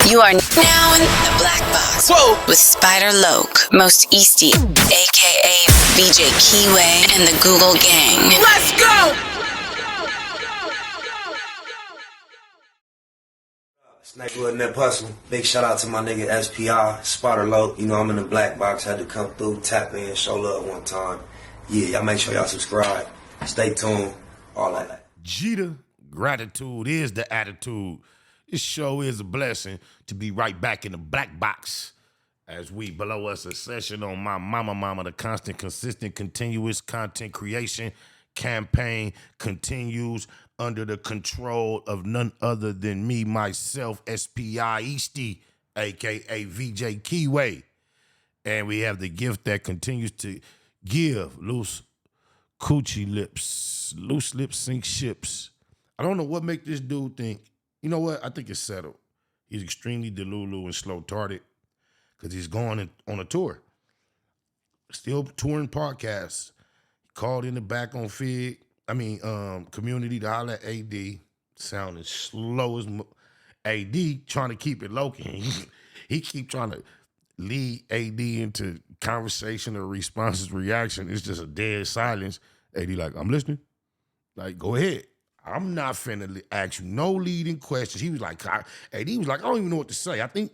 You are now in the black box. Whoa. With Spider Loke, Most Easty, aka VJ Keyway, and the Google Gang. Let's go! Snakewood and that hustle. Big shout out to my nigga SPI, Spider Loke. You know I'm in the black box. Had to come through, tap in, show love one time. Yeah, y'all make sure y'all subscribe. Stay tuned. All that. Jeter, gratitude is the attitude. This show is a blessing to be right back in the black box as we below us a session on my mama, the constant, consistent, continuous content creation campaign continues under the control of none other than me, myself, SPI Easty, a.k.a. VJ Keyway. And we have the gift that continues to give Luce coochie lips. Loose lips sink ships. I don't know what make this dude think. You know what? I think it's settled. He's extremely delulu and slow-tarded because he's going on a tour. Still touring podcasts. Called in the back on community to holler at AD. Sounding slow as AD, trying to keep it low-key. He keep trying to lead AD into conversation or responses, reaction. It's just a dead silence. AD like, I'm listening. Like, go ahead. I'm not finna ask you no leading questions. He was like, AD was like, I don't even know what to say. I think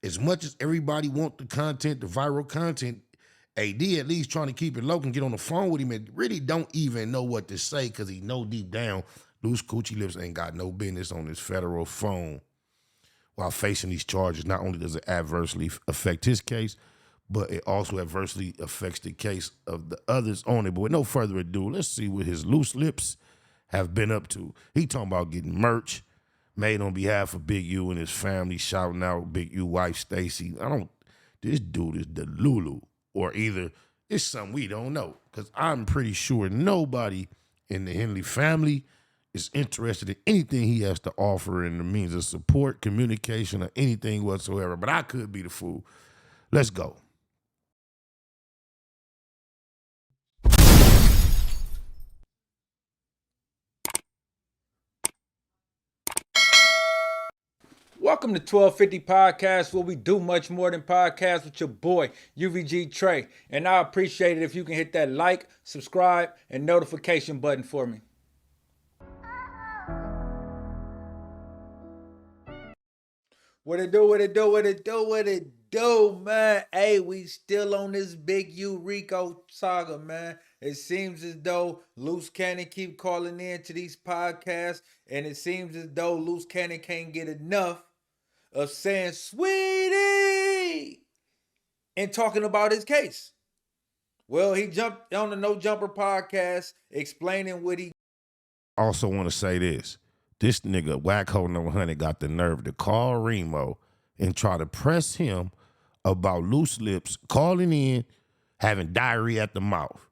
as much as everybody want the content, the viral content, AD at least trying to keep it low and get on the phone with him and really don't even know what to say because he know deep down Loose Coochie Lips ain't got no business on his federal phone while facing these charges. Not only does it adversely affect his case, but it also adversely affects the case of the others on it. But with no further ado, let's see what his loose lips have been up to. He talking about getting merch made on behalf of Big U and his family, shouting out Big U wife Stacy. This dude is the Lulu, or either it's something we don't know, because I'm pretty sure nobody in the Henley family is interested in anything he has to offer in the means of support, communication, or anything whatsoever. But I could be the fool. Let's go. Welcome to 1250 Podcast, where we do much more than podcasts with your boy, UVG Trey. And I appreciate it if you can hit that like, subscribe, and notification button for me. What it do, man? Hey, we still on this big U RICO saga, man. It seems as though Loose Cannon keep calling in to these podcasts, and it seems as though Loose Cannon can't get enough of saying sweetie and talking about his case. Well, he jumped on the No Jumper podcast explaining what he... Also want to say this. This nigga, Wacko No 100, got the nerve to call Remo and try to press him about loose lips, calling in, having diarrhea at the mouth.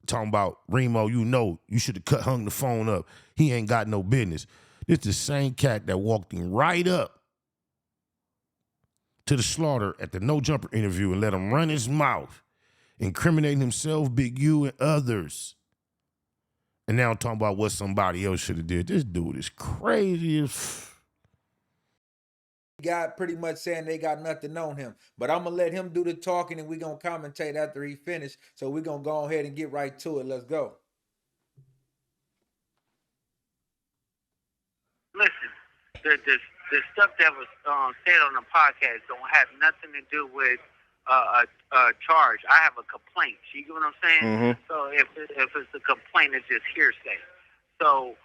Talking about, Remo, you know, you should have hung the phone up. He ain't got no business. This the same cat that walked him right up to the slaughter at the No Jumper interview and let him run his mouth, incriminating himself, Big U, and others. And now I'm talking about what somebody else should have did. This dude is crazy as... Got pretty much saying they got nothing on him. But I'm going to let him do the talking and we're going to commentate after he finished. So we're going to go ahead and get right to it. Let's go. Listen, the stuff that was said on the podcast don't have nothing to do with a charge. I have a complaint. You get what I'm saying? Mm-hmm. So if it's a complaint, it's just hearsay. So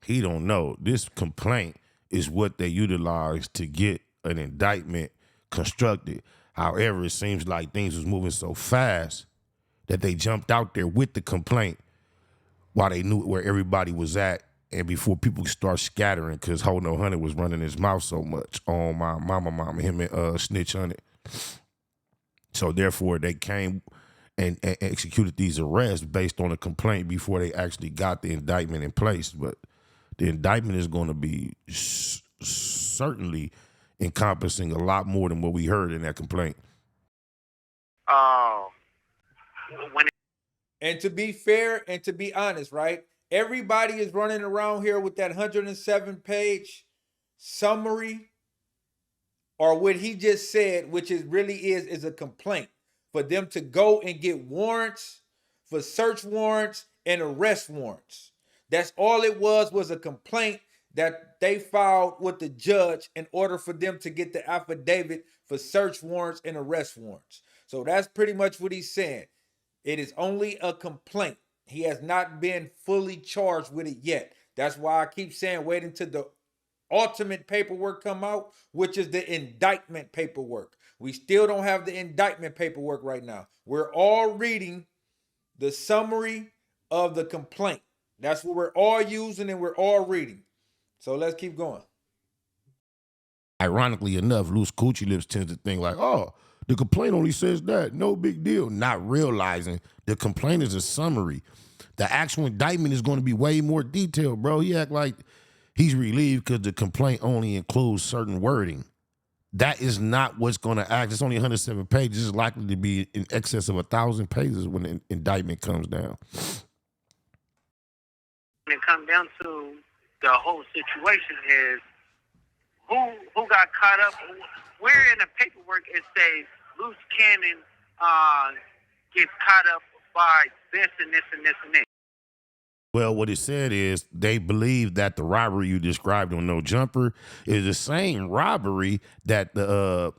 he don't know. This complaint is what they utilize to get an indictment constructed. However, it seems like things was moving so fast that they jumped out there with the complaint while they knew where everybody was at and before people start scattering, because Ho No 100 was running his mouth so much on my mama, him and Snitch 100. So therefore, they came and executed these arrests based on a complaint before they actually got the indictment in place. But the indictment is going to be certainly encompassing a lot more than what we heard in that complaint. And to be fair and to be honest, right? Everybody is running around here with that 107-page summary or what he just said, which is really is a complaint for them to go and get warrants, for search warrants and arrest warrants. That's all it was a complaint that they filed with the judge in order for them to get the affidavit for search warrants and arrest warrants. So that's pretty much what he's saying. It is only a complaint. He has not been fully charged with it yet. That's why I keep saying wait until the ultimate paperwork come out, which is the indictment paperwork. We still don't have the indictment paperwork right now. We're all reading the summary of the complaint. That's what we're all using and we're all reading. So let's keep going. Ironically enough, Luce Coochie Lips tends to think like, oh, the complaint only says that, no big deal. Not realizing the complaint is a summary. The actual indictment is going to be way more detailed, bro. He act like he's relieved because the complaint only includes certain wording. That is not what's going to act. It's only 107 pages. It's likely to be in excess of 1,000 pages when the indictment comes down. When it comes down to the whole situation is who got caught up. Where in the paperwork it says Luce Cannon gets caught up by this and this and this and this. Well, what it said is they believe that the robbery you described on No Jumper is the same robbery that the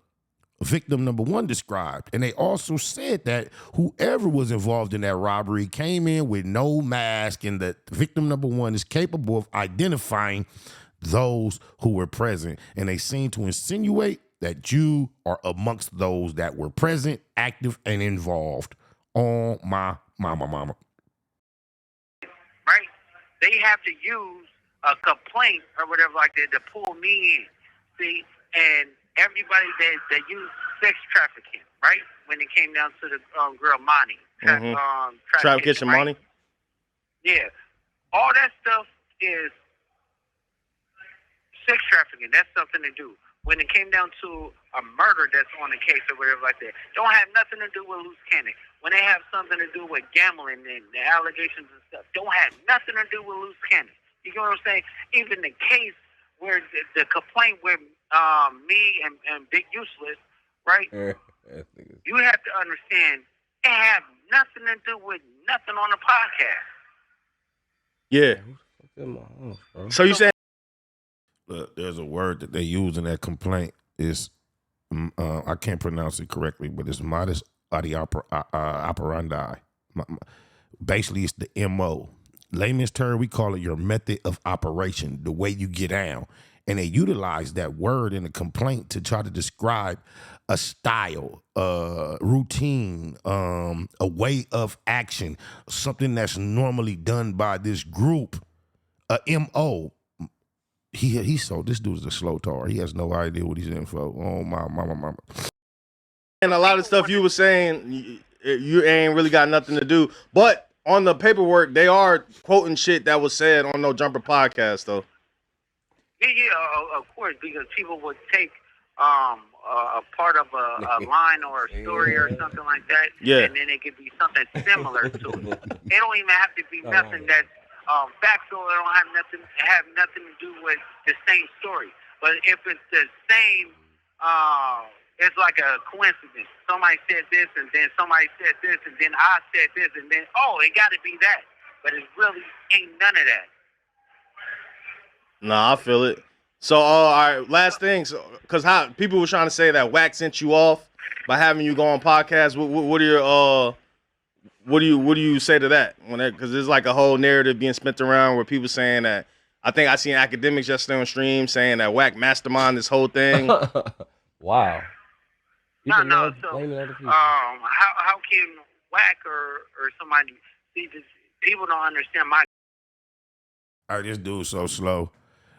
victim number one described. And they also said that whoever was involved in that robbery came in with no mask and that victim number one is capable of identifying those who were present. And they seem to insinuate that you are amongst those that were present, active, and involved. Oh, my mama. Right? They have to use a complaint or whatever like that to pull me in. See? And everybody that used sex trafficking, right? When it came down to the girl Monty. Trafficking right? money? Yeah. All that stuff is sex trafficking. That's something to do. When it came down to a murder that's on the case or whatever like that, don't have nothing to do with Luce Cannon. When they have something to do with gambling and the allegations and stuff, don't have nothing to do with Luce Cannon. You know what I'm saying? Even the case where the complaint with me and Big Useless, right? You have to understand it have nothing to do with nothing on the podcast. Yeah. So you saying? Look, there's a word that they use in that complaint. Is I can't pronounce it correctly, but it's modus operandi. Basically, it's the MO. Layman's term, we call it your method of operation, the way you get down. And they utilize that word in the complaint to try to describe a style, a routine, a way of action, something that's normally done by this group, a MO. This dude's a slow tar. He has no idea what he's in for. Oh, my mama. And a lot of stuff you were saying, you ain't really got nothing to do. But on the paperwork, they are quoting shit that was said on No Jumper podcast, though. Yeah, of course, because people would take a part of a line or a story or something like that, and then it could be something similar to it. It don't even have to be nothing that's factual. It don't have nothing to do with the same story. But if it's the same, it's like a coincidence. Somebody said this, and then somebody said this, and then I said this, and then it got to be that. But it really ain't none of that. Nah, I feel it. So, all right, last thing, because people were trying to say that Wack sent you off by having you go on podcasts. What are your what do you say to that? Because there's like a whole narrative being spent around where people saying that. I think I seen academics yesterday on stream saying that Wack mastermind this whole thing. Wow. No. So, how can Wack or somebody see this? People don't understand my. All right, this dude's so slow.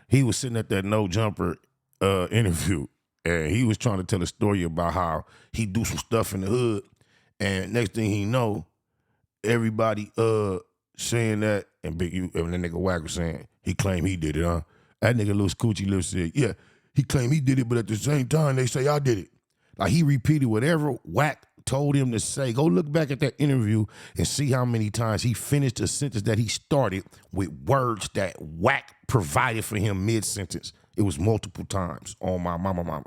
He was sitting at that No Jumper interview, and he was trying to tell a story about how he do some stuff in the hood, and next thing he know, everybody saying that, and the nigga Wack was saying he claimed he did it, huh? That nigga Luce Coochie Lips said, yeah, he claimed he did it, but at the same time they say I did it. Like he repeated whatever Wack told him to say. Go look back at that interview and see how many times he finished a sentence that he started with words that Wack provided for him mid-sentence. It was multiple times on my mama.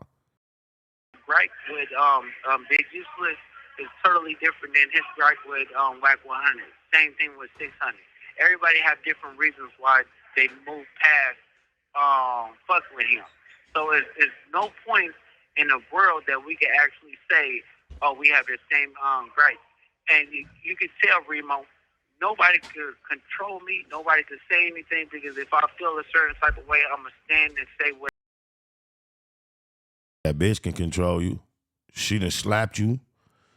Gripe with Big Useless is totally different than his gripe with Whack 100. Same thing with 600. Everybody have different reasons why they move past fucking with him. So it's no point in the world that we can actually say, oh, we have the same gripe. And you can tell, Remo, nobody could control me. Nobody could say anything, because if I feel a certain type of way, I'm going to stand and say what. That bitch can control you. She done slapped you.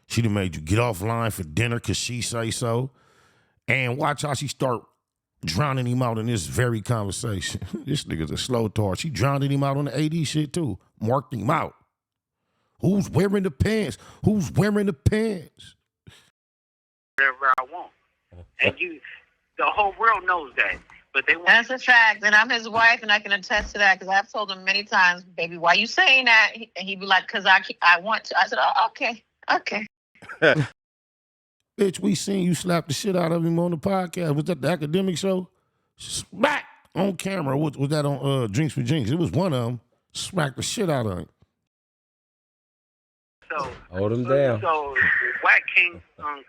She done made you get offline for dinner because she say so. And watch how she start drowning him out in this very conversation. This nigga's a slow tart. She drowned him out on the AD shit too. Marked him out. Who's wearing the pants? Who's wearing the pants? Whatever I want. And the whole world knows that. But they want. That's a fact. And I'm his wife, and I can attest to that, because I've told him many times, baby, why you saying that? And he'd be like, because I want to. I said, oh, okay. Bitch, we seen you slap the shit out of him on the podcast. Was that the academic show? Smack on camera. Was that on Drinks for Jinx? It was one of them. Smack the shit out of him. So hold him down. So Wack can't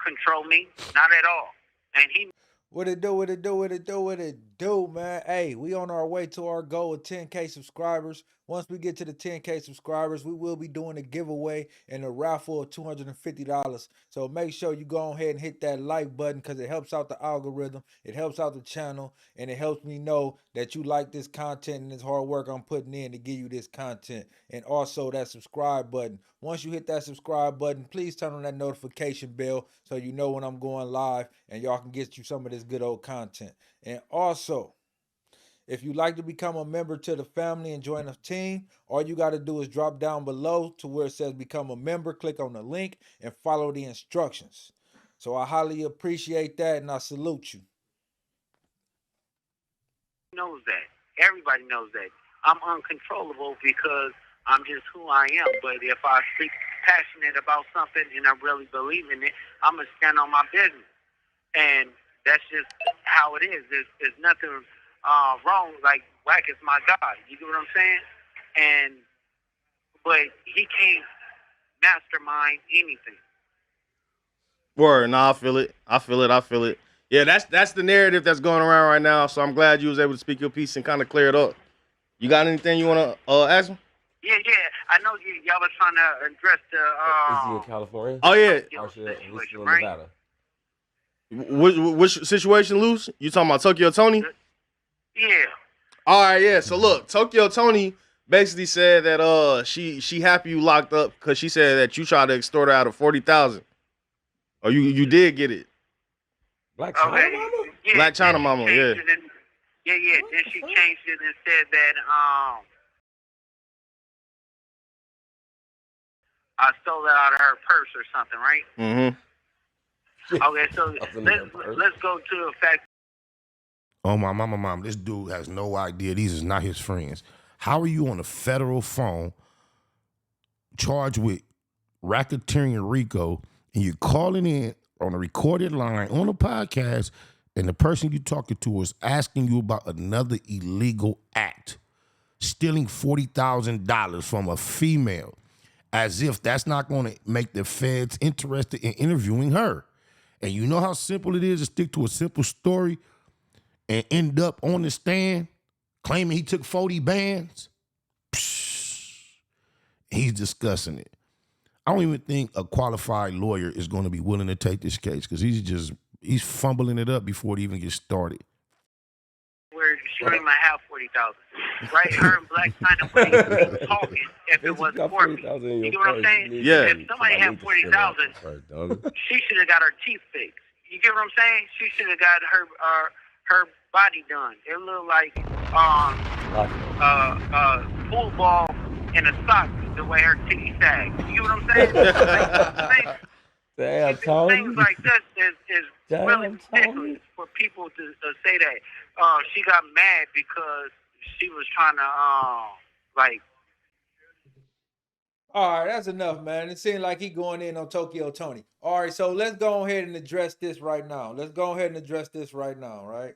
control me, not at all. And he. What it do, man? Hey, we on our way to our goal of 10K subscribers. Once we get to the 10K subscribers, we will be doing a giveaway and a raffle of $250. So make sure you go ahead and hit that like button, because it helps out the algorithm, it helps out the channel, and it helps me know that you like this content and this hard work I'm putting in to give you this content. And also that subscribe button. Once you hit that subscribe button, please turn on that notification bell so you know when I'm going live and y'all can get you some of this good old content. And also, if you'd like to become a member to the family and join a team, all you got to do is drop down below to where it says become a member, click on the link, and follow the instructions. So I highly appreciate that, and I salute you. Knows that. Everybody knows that. I'm uncontrollable because I'm just who I am. But if I speak passionate about something and I really believe in it, I'm going to stand on my business. And that's just how it is. There's nothing wrong. Like, Wack is my guy. You get what I'm saying? But he can't mastermind anything. Word, nah, I feel it. Yeah, that's the narrative that's going around right now. So I'm glad you was able to speak your piece and kind of clear it up. You got anything you want to ask him? Yeah. I know y'all was trying to address the. Is he in California? Oh yeah. Or is he in right? Nevada? Which situation, Luce? You talking about Tokyo Tony? Yeah. All right, yeah. So look, Tokyo Tony basically said that she happy you locked up because she said that you tried to extort her out of $40,000. Or you did get it. Black China Mama? Yeah, Black China Mama, yeah. Yeah. Then she changed it and said that I stole it out of her purse or something, right? Mm-hmm. Okay, so let's go to the fact. Oh, my mom, this dude has no idea. These is not his friends. How are you on a federal phone charged with racketeering RICO, and you're calling in on a recorded line on a podcast, and the person you're talking to is asking you about another illegal act, stealing $40,000 from a female, as if that's not going to make the feds interested in interviewing her. And you know how simple it is to stick to a simple story and end up on the stand claiming he took 40 bands? Psh, he's discussing it. I don't even think a qualified lawyer is going to be willing to take this case because he's fumbling it up before it even gets started. Where she don't even have 40,000, right? Her and Black China wouldn't be talking if it wasn't for me. You get what I'm saying? Yeah. If somebody had 40,000, she should have got her teeth fixed. You get what I'm saying? She should have got her body done. It looked like pool ball in a sock the way her titty sagged. You get what I'm saying? Damn, Tony. Things like this is really ridiculous for people to say that. She got mad because she was trying to All right, that's enough, man. It seemed like he going in on Tokyo Tony. All right, so let's go ahead and address this right now. Right?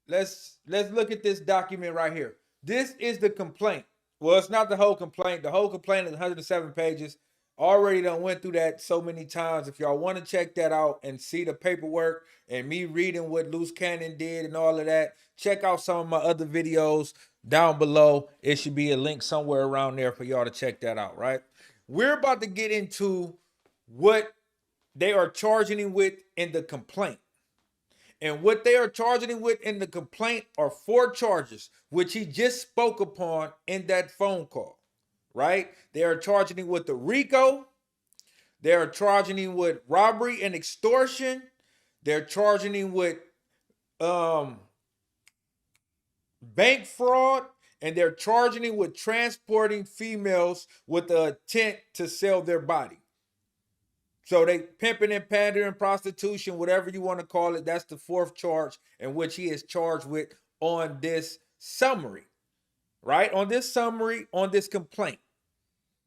Let's look at this document right here. This is the complaint. Well, it's not the whole complaint. The whole complaint is 107 pages. Already done went through that so many times. If y'all want to check that out and see the paperwork and me reading what Luce Cannon did and all of that, check out some of my other videos down below. It should be a link somewhere around there for y'all to check that out, right? We're about to get into what they are charging him with in the complaint. And what they are charging him with in the complaint are 4 charges, which he just spoke upon in that phone call, right? They are charging him with the RICO. They are charging him with robbery and extortion. They're charging him with bank fraud. And they're charging him with transporting females with the intent to sell their body. So they pimping and pandering, prostitution, whatever you want to call it. That's the 4th charge in which he is charged with on this summary, right? On this summary, on this complaint.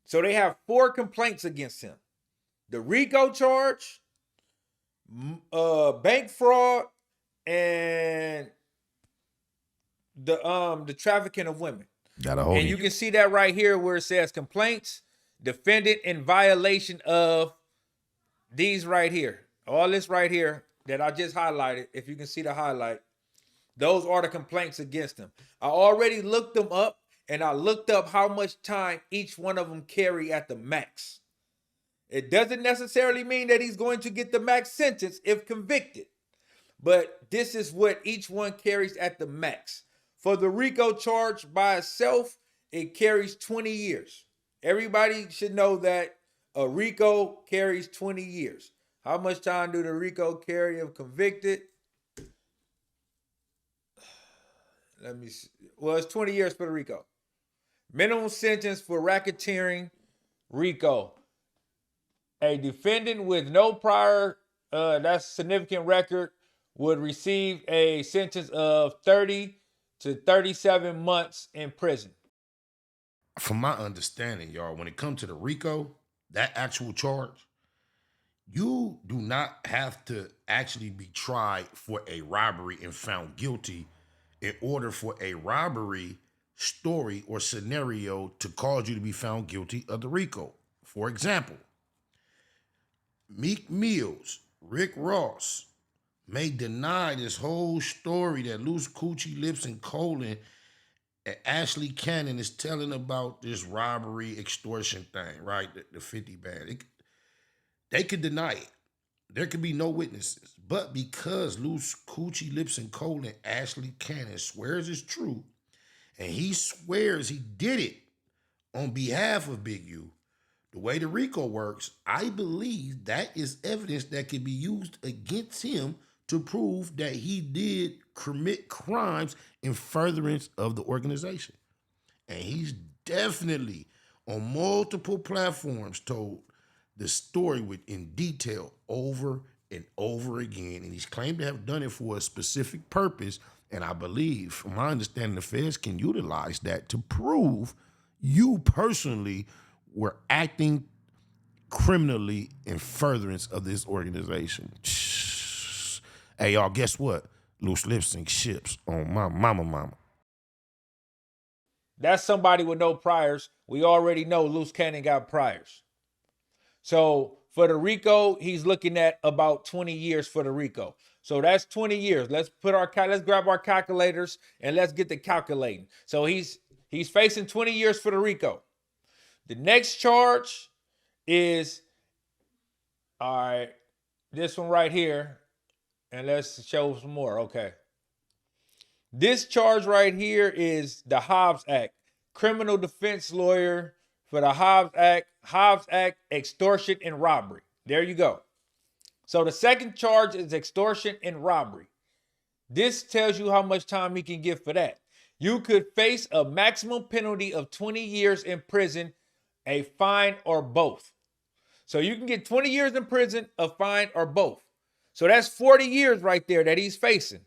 So they have 4 complaints against him. The RICO charge, bank fraud, and the trafficking of women. And you can see that right here where it says complaints, defendant in violation of these right here, all this right here that I just highlighted, if you can see the highlight, those are the complaints against him. I already looked them up, and I looked up how much time each one of them carry at the max. It doesn't necessarily mean that he's going to get the max sentence if convicted, but this is what each one carries at the max. For the RICO charge by itself, it carries 20 years. Everybody should know that a RICO carries 20 years. How much time do the RICO carry if convicted? Let me see. Well, it's 20 years for the RICO. Minimum sentence for racketeering, RICO. A defendant with no prior, that's significant record, would receive a sentence of 30 to 37 months in prison. From my understanding, y'all, when it comes to the RICO, that actual charge, you do not have to actually be tried for a robbery and found guilty in order for a robbery story or scenario to cause you to be found guilty of the RICO. For example, Meek Mill's Rick Ross may deny this whole story that Luce Coochie Lips and Colon and Ashley Cannon is telling about this robbery extortion thing, right? The 50 band. They could deny it. There could be no witnesses. But because Luce Coochie Lips and Colon Ashley Cannon swears it's true, and he swears he did it on behalf of Big U, the way the RICO works, I believe that is evidence that can be used against him to prove that he did commit crimes in furtherance of the organization. And he's definitely on multiple platforms told the story in detail over and over again. And he's claimed to have done it for a specific purpose. And I believe, from my understanding, the feds can utilize that to prove you personally were acting criminally in furtherance of this organization. Hey, y'all, guess what? Loose lip sync ships on my mama. That's somebody with no priors. We already know Luce Cannon got priors. So for the RICO, he's looking at about 20 years for the RICO. So that's 20 years. Let's grab our calculators and let's get to calculating. So he's facing 20 years for the RICO. The next charge is, all right, this one right here. And let's show some more. Okay. This charge right here is the Hobbs Act. Criminal defense lawyer for the Hobbs Act, extortion and robbery. There you go. So the second charge is extortion and robbery. This tells you how much time he can get for that. You could face a maximum penalty of 20 years in prison, a fine, or both. So you can get 20 years in prison, a fine, or both. So that's 40 years right there that he's facing.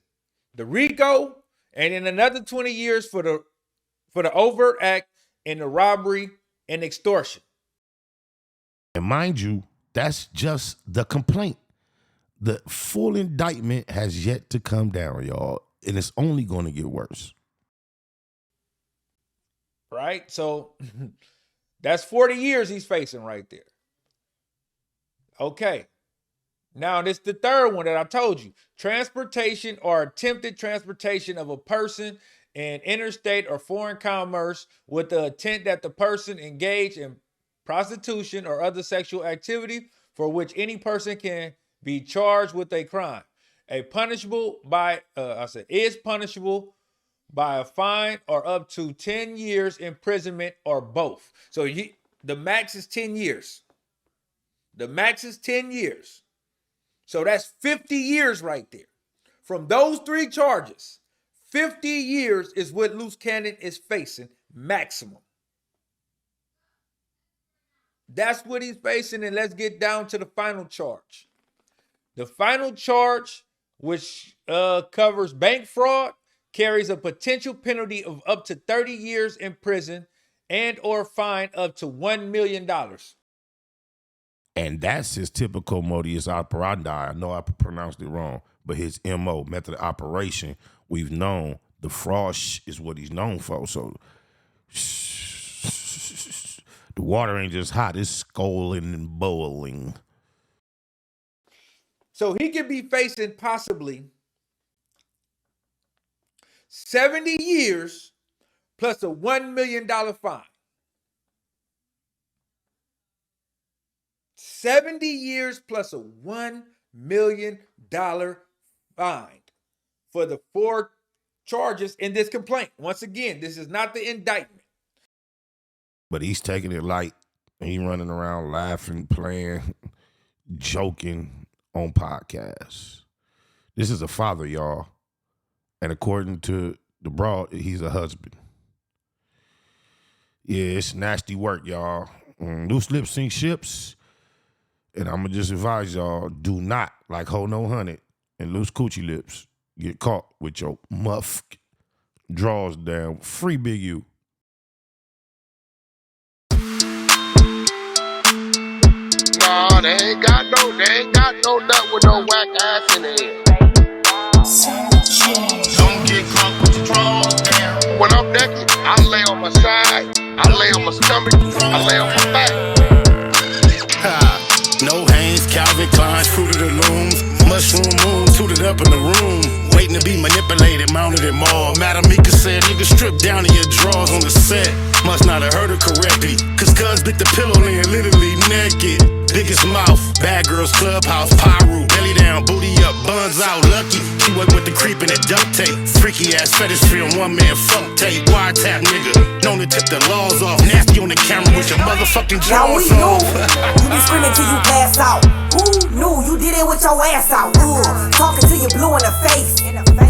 The RICO, and then another 20 years for the overt act and the robbery and extortion. And mind you, that's just the complaint. The full indictment has yet to come down, y'all, and it's only going to get worse. right? So that's 40 years he's facing right there. Okay. Now, this is the third one that I told you. Transportation or attempted transportation of a person in interstate or foreign commerce with the intent that the person engage in prostitution or other sexual activity for which any person can be charged with a crime. Is punishable by a fine or up to 10 years imprisonment or both. So the max is 10 years. The max is 10 years. So that's 50 years right there. From those three charges, 50 years is what Luce Cannon is facing maximum. That's what he's facing, and let's get down to the final charge. The final charge, which covers bank fraud, carries a potential penalty of up to 30 years in prison and or fine up to $1 million. And that's his typical modus operandi. I know I pronounced it wrong, but his MO, method of operation, we've known the fraud is what he's known for. So the water ain't just hot, it's scalding and boiling. So he could be facing possibly 70 years plus a $1 million fine. 70 years plus a $1 million fine for the 4 charges in this complaint. Once again, this is not the indictment. But he's taking it light. He running around laughing, playing, joking on podcasts. This is a father, y'all. And according to the broad, he's a husband. Yeah, it's nasty work, y'all. Loose lips sink ships. And I'm going to just advise y'all, do not, like Ho No 100 and Loose Coochie Lips, get caught with your muff draws down. Free Big U. Nah, they ain't got no nut with no whack ass in it. Don't get caught with your draws down. When I'm naked, I lay on my side, I lay on my stomach, I lay on my back. No Hanes, Calvin Klein, Fruit of the Looms, Mushroom Moon, suited up in the room, waiting to be manipulated, mounted at mall. Madam Mika said, nigga, strip down to your drawers on the set. Must not have heard her correctly, cause cuz bit the pillow laying literally naked. Biggest mouth, bad girls clubhouse, pyro, belly down, booty up, buns out, lucky. She work with the creep and that duct tape. Freaky ass fetish film, one man funk tape. Wiretap nigga, known to tip the laws off. Nasty on the camera with your motherfucking jaws off. You be screaming till you pass out. Who knew you did it with your ass out? Talking till you blue in the face.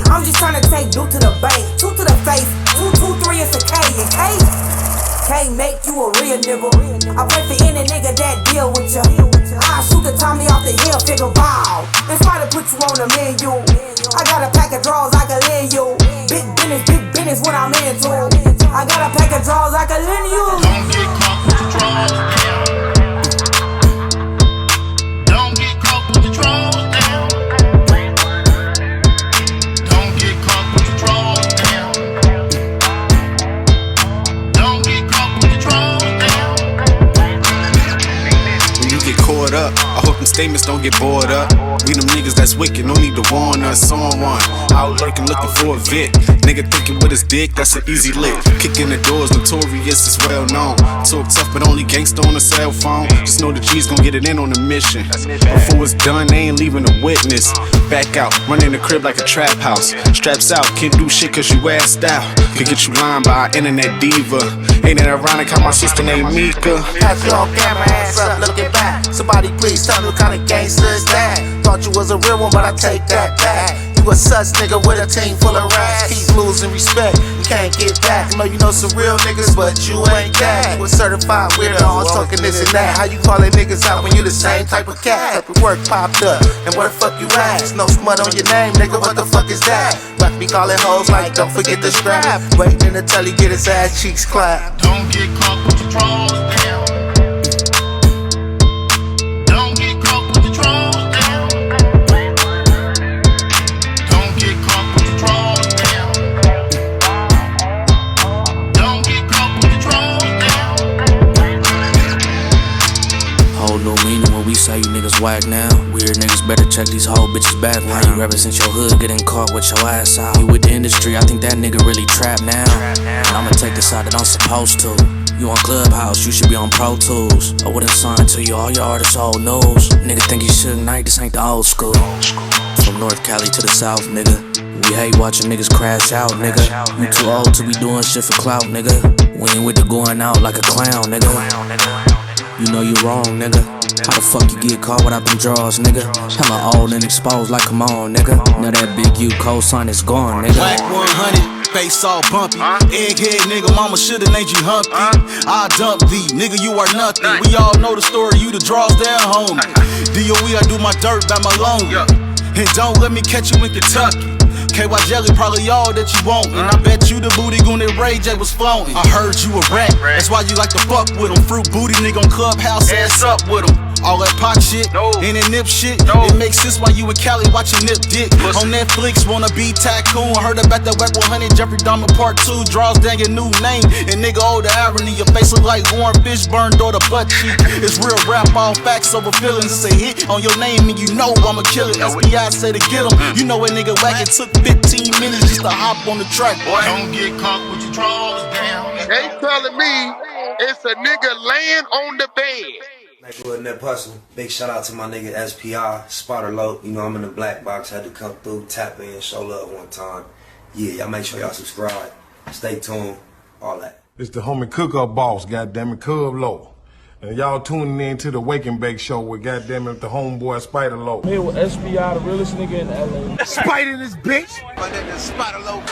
I'm just trying to take blue to the bank, 2 to the face, 2, 2, 3 is a K, and K can't make you a real nigga. I pray for any nigga that deal with you. I shoot the Tommy off the hill, figure wow. It's try to put you on the menu. I got a pack of draws I can lend you. Big business what I'm into. I got a pack of draws I can lend you. Don't get caught with the draws down. Don't get caught with the draws down. Don't get caught with the draws down. Don't get caught with the draws down. When you get caught up, I hope them statements don't get bored up. We them niggas that's wicked, no need to warn us on one. Out lurking, looking for a Vic. Nigga thinking with his dick, that's an easy lick. Kicking the doors, notorious, is well known. Talk tough, but only gangsta on a cell phone. Just know the G's gon' get it in on the mission. Before it's done, they ain't leaving a witness. Back out, running the crib like a trap house. Straps out, can't do shit cause you assed out. Could get you lying by an internet diva. Ain't it ironic how my sister named Mika? Got you on camera, ass up, looking back. Somebody please tell me what kind of gangster is that? Thought you was a real one, but I take that back. You a sus nigga with a team full of rats. Keep losing respect, you can't get back. I know you know some real niggas, but you ain't that. You a certified weirdo, I'm talking this and that. How you calling niggas out when you the same type of cat? Type of work popped up, and where the fuck you at? No smut on your name, nigga, what the fuck is that? Rock me calling hoes like, don't forget the strap. Waiting until he get his ass cheeks clapped. Don't get caught with the draws down. Don't get caught with the draws down. Don't get caught with the draws down. Don't get caught with the niggas whack now. Weird niggas better check these whole bitches background. You represent your hood, getting caught with your ass out. You with the industry, I think that nigga really trapped now. And I'ma take the side that I'm supposed to. You on Clubhouse, you should be on Pro Tools. I wouldn't sign to you, all your artists old news. Nigga think you should night, this ain't the old school. From North Cali to the South, nigga. We hate watching niggas crash out, nigga. You too old to be doing shit for clout, nigga. We ain't with the going out like a clown, nigga. You know you wrong, nigga. How the fuck you get caught without them draws, nigga? Hella old and exposed like, come on, nigga. Now that big U cosign is gone, nigga. Black 100, face all bumpy. Egghead nigga, mama shoulda named you Humpty. I dump thee, nigga, you are nothing. We all know the story, you the draws down, homie. DOE, I do my dirt by my lonely. And don't let me catch you in Kentucky. KY Jelly probably all that you want. And I bet you the booty goon that Ray J was flown. I heard you a rat, that's why you like to fuck with him. Fruit booty nigga on Clubhouse, ass up with him. All that pot shit, and that nip shit, it makes sense why you and Cali watching Nip Dick. On Netflix, wanna be tycoon. Heard about that Whack 100, Jeffrey Dahmer Part 2. Draws down your new name, and nigga, oh the irony. Your face look like Warren Fishburne, or the butt cheek. It's real rap, all facts over feelings. It's a hit on your name, and you know I'ma kill it. SBI say to get him. You know a nigga whack, it took 15 minutes just to hop on the track. Boy, don't get caught with your drawers down. They telling me it's a nigga laying on the bed. Nigga that hustle. Big shout out to my nigga SPI, Spotter Low. You know I'm in the black box, had to come through, tap in, show love one time. Yeah, y'all make sure y'all subscribe. Stay tuned, all that. It's the homie cook-up boss, goddammit, Cub Low. And y'all tuning in to the Wake and Bake show with goddammit the homeboy Spider Low. Here with SPI, the realest nigga in LA. Spider this bitch! My nigga Spider Low.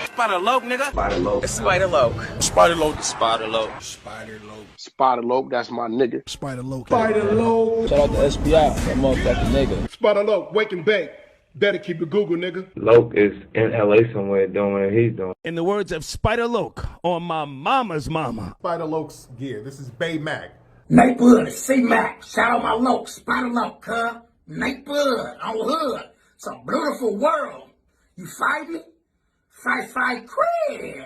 Spider Loke, nigga. Spider Low. Spider Loke. Spider Low. Spider Loke. Spider Low. Spider Loke, that's my nigga. Spider Low. Spider Low. Shout out to SPI, that motherfucking nigga. Spider Low, Wake and Bake. Better keep it Google, nigga. Loke is in LA somewhere doing what he's doing. In the words of Spider Loke on my mama's mama. Spider Loke's gear. This is Bay Mac. Nate Bud, C-Mac. Shout out my Loke, Spider Loke, cuz. Nate Bud, on hood. It's a beautiful world. You fight me? Fight, craig.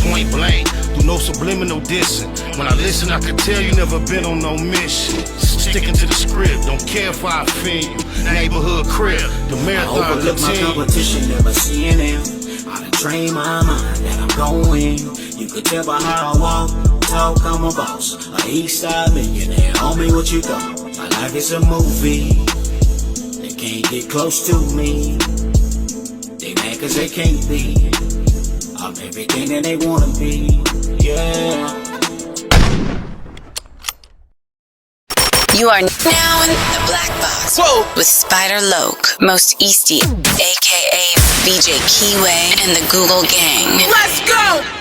Point blank, through no subliminal dissing. When I listen, I can tell you never been on no mission. Sticking to the script, don't care if I offend you. Neighborhood crib, the marathon I overlook continue. my competition, never seeing them. I done trained my mind that I'm going. You could tell by how I walk, talk, I'm a boss. A east side millionaire, homie, what you got? My life is a movie. They can't get close to me. They mad cause they can't be. I'm everything that they wanna be, yeah. You are now in the black box. Whoa! With Spider Loke, Most Easty, aka VJ Keyway, and the Google Gang. Let's go!